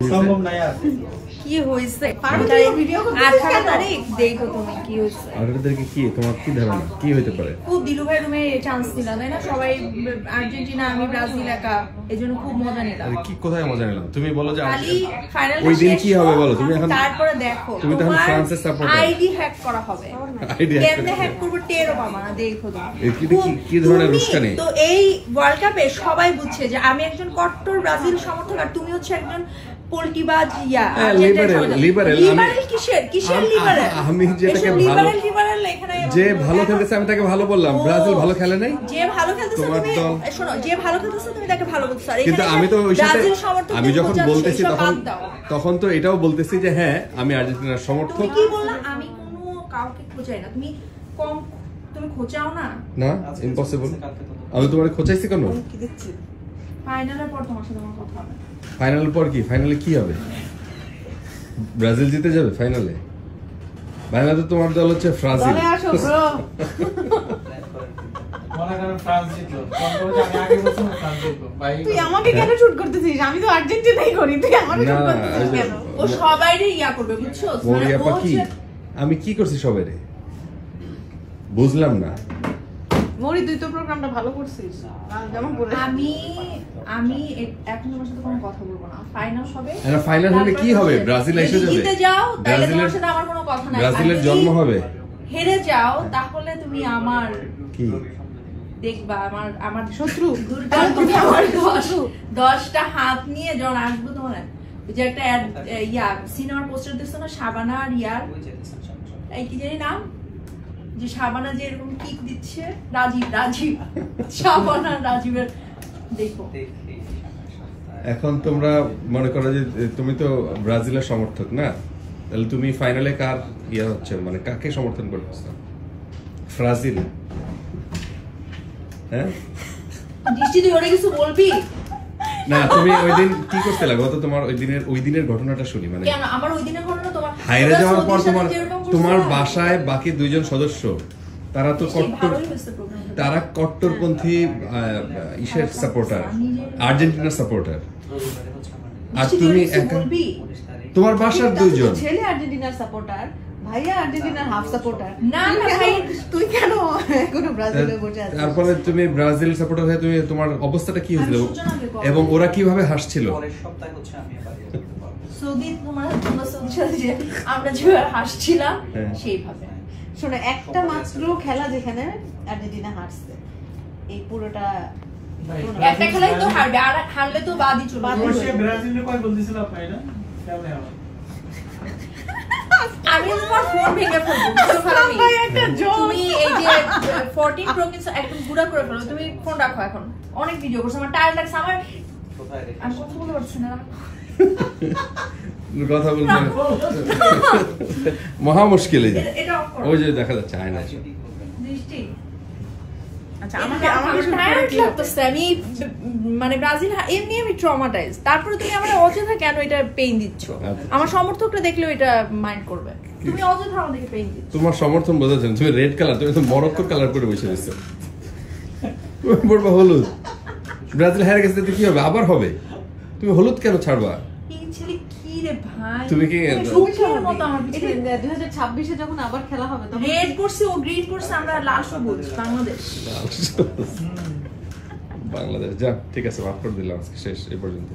সম্ভব নাই আর কি হইছে 18 তারিখ দেখো তুমি কি হইছে 18 তারিখে কি তোমার কি ধারণা কি হইতে পারে? খুব দিলু ভাই রুমে চান্স দিলা তাই না? সবাই আর্জেন্টিনা আমি ব্রাজিল একা এজন্য খুব মজা নিলাম। আরে কি কোথায় মজা নিলাম? তুমি বলো যে খালি ফাইনাল ওই দিন কি হবে বলো? তুমি এখন তারপরে দেখো তুমি তো এখন ফ্রান্সের সাপোর্টার। আইডি হ্যাক করা হবে। কেমনে হ্যাক করব টেরও পাবা না, দেখো তুমি। কি ধরনের উস্কানি? তো এই ওয়ার্ল্ড কাপে সবাই বুঝছে যে আমি একজন কট্টর ব্রাজিল সমর্থক আর তুমি হচ্ছে একজন পোল্টিবাজ লিবারেল কিসের লিবারেল? আমি যেটাকে লিবারেল এখানে যে ভালো খেলতেছে আমি তাকে ভালো বললাম। ব্রাজিল ভালো খেলে নাই, যে ভালো খেলতেছে তুমি শোনো, যে ভালো খেলতেছে তুমি তাকে ভালো বলছো। আর কিন্তু আমি তো ওই সাথে আমি যখন বলতেছি তখন তো এটাও বলতেছি যে হ্যাঁ আমি আর্জেন্টিনার সমর্থক। তুমি কি বললা? আমি কোনো কাউকে খোঁচাই না। তুমি খোঁচাও না। না, ইম্পসিবল। আমি তোমারে খোঁচাইছি কেন? কি দিচ্ছি ফাইনালের পর তোমার সাথে আমার কথা হবে। ফাইনালের পর কি? ফাইনালে কি হবে? ব্রাজিল জিতে যাবে ফাইনালে? ফাইনালে তোমার দল হচ্ছে ব্রাজিল। চলে আসো ব্রো। মনে করেন ফ্রান্স জিতলো, আমি আগে বলছিলাম ফ্রান্স জিতলো ভাই। তুই আমাকে কেন শুট করতেছিস? আমি তো আর্জেন্টিনাই করি, তুই আমাকে শুট করতেছিস কেন? ও সবাইরে ইয়া করবে, বুঝছো? মরিয়া পাখি আমি কি করছি সবাইরে? বুঝলাম না। মরি তুই তো প্রোগ্রামটা ভালো করছিস যেমন করে। আমি এখন তোমার সাথে কোনো কথা বলবো না। ফাইনাল হবে। না, ফাইনাল হলে কি হবে? ব্রাজিল এসে যাবে। জিতে যাও তাহলে তোমার সাথে আমার কোনো কথা নাই। ব্রাজিলের জন্ম হবে। হেরে যাও তাহলে তুমি আমার কি দেখবা, আমার শত্রু। তুমি আমার 10টা হাত নিয়ে যখন আসবো তোমার যে একটা সিনেমার পোস্টার দিচ্ছ না, শাবানা আর ইয়ার এই কি জানি নাম, যে শাবানা যে এরকম কিক দিচ্ছে, রাজীব শাবানা রাজীবের দেখো। এখন তোমরা মনে করো যে তুমি তো ব্রাজিলের সমর্থক না, তাহলে তুমি ফাইনালে কার ইয়া হচ্ছে, মানে কাকে সমর্থন করতেছো? ব্রাজিল? হ্যাঁ দৃষ্টি তুই ওরে কিছু বলবি না? তুমি ওই দিন কি করতেলা? গত তোমার ওই দিনের ঘটনাটা শুনি। মানে কেন আমার ওই দিনের ঘটনা তোমার হাইরে যাওয়ার পর তোমার বাসায় বাকি দুইজন সদস্য তারা তো তারা কট্টরপন্থী ইসের সাপোর্টার, আর্জেন্টিনার সাপোর্টার। আর তুমি একা, তোমার বাসার দুইজন ছেলে আর্জেন্টিনার সাপোর্টার, ভাইয়া আর্জেন্টিনার হাফ সাপোর্টার। না ভাই তুই কেন এখনো ব্রাজিলে বসে আছিস? তারপরে তুমি ব্রাজিল সাপোর্টার হয়ে তুমি তোমার অবস্থাটা কি হয়েছিল এবং ওরা কিভাবে হাসছিল? সৌদি তোমরা সৌদির সাথে যে আমরা যেভাবে হাসছিলাম সেইভাবে। শোনো, একটা মাত্র খেলা যেখানে আর্জেন্টিনা হারছে, এই পুরোটা একটা খেলাই তো হারবে, আর হারলে তো বাদই চলে যাবে। ব্রাজিলে কয় গোল দিছিল আপনারা? কেমনে হবে? আমি তোমার ফোন ভেঙে ফেলবো। তুমি এই যে 14 প্রো কিন্তু একদম গুড়া করে ফেলো। তুমি ফোন রাখো, এখন অনেক ভিডিও করছো, আমার টায়ার লাগছে। আমার আমি কথা বলতে পারছি না। কথা বলতে মহা মুশকিল। ওই যে দেখা যাচ্ছে আয়না দৃষ্টি। আচ্ছা, আমি মানে ব্রাজিল এমনি আমি ট্রমাটাইজ। তারপরে তুমি আমার অযথা কেন এটা পেইন দিচ্ছ? আমার সমর্থকরা দেখলেও এটা মাইন্ড করবে। তুমি অযথা আমাদেরকে পেইন দিচ্ছ। তোমার সমর্থন বোঝাচ্ছেন। তুমি রেড কালার, তুমি তো মরক্কোর কালার করে বসে রয়েছো। হলুদ। ব্রাজিল হেরে গেছে কি হবে? আবার হবে। তুমি হলুদ কেন ছাড়বা? তুমি কি 2026-এ যখন আবার খেলা হবে তখন রেড করছে ও গ্রিন করছে, আমরা লাল সবুজ। বাংলাদেশ যা ঠিক আছে, মাফ করে দিলাম, আজকে শেষ এই পর্যন্ত।